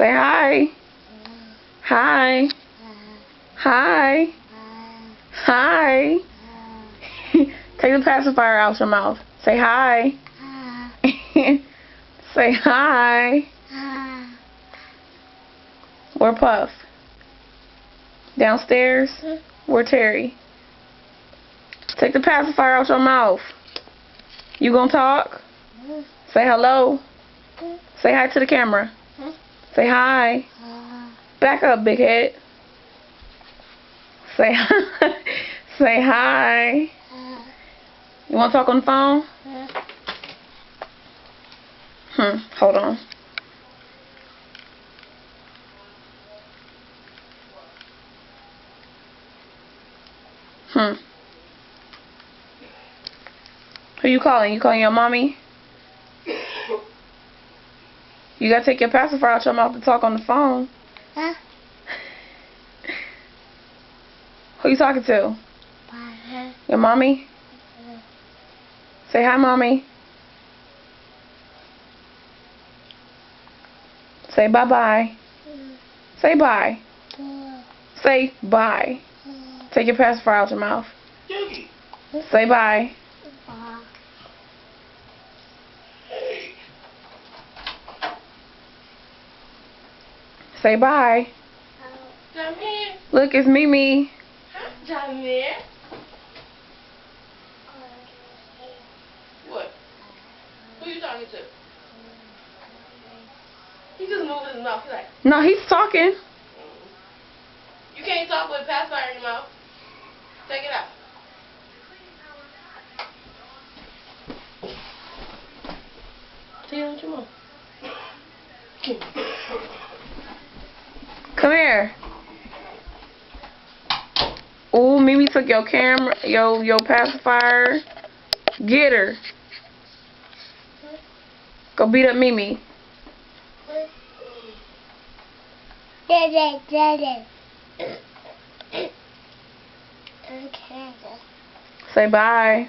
Say hi. Hi. Hi. Hi. Take the pacifier out your mouth. Say hi. Say hi. Where Puff? Downstairs? Where Terry? Take the pacifier out your mouth. You gonna talk? Say hello. Say hi to the camera. Say hi. Back up, big head. Say hi. Say hi. You wanna talk on the phone? Hold on. Who you calling? You calling your mommy? You gotta take your pacifier out your mouth to talk on the phone. Huh? Who you talking to? Your mommy? Say hi, mommy. Say bye-bye. Say bye. Say bye. Take your pacifier out your mouth. Say bye. Say bye. Look, it's Mimi. What? Who you talking to? He just moved his mouth. He's like, No, he's talking. you can't talk with pacifier in your mouth. Take it out. Take it out your mouth. Come here. Ooh, Mimi took your camera, your pacifier. Get her. Go beat up Mimi. Okay. Say bye.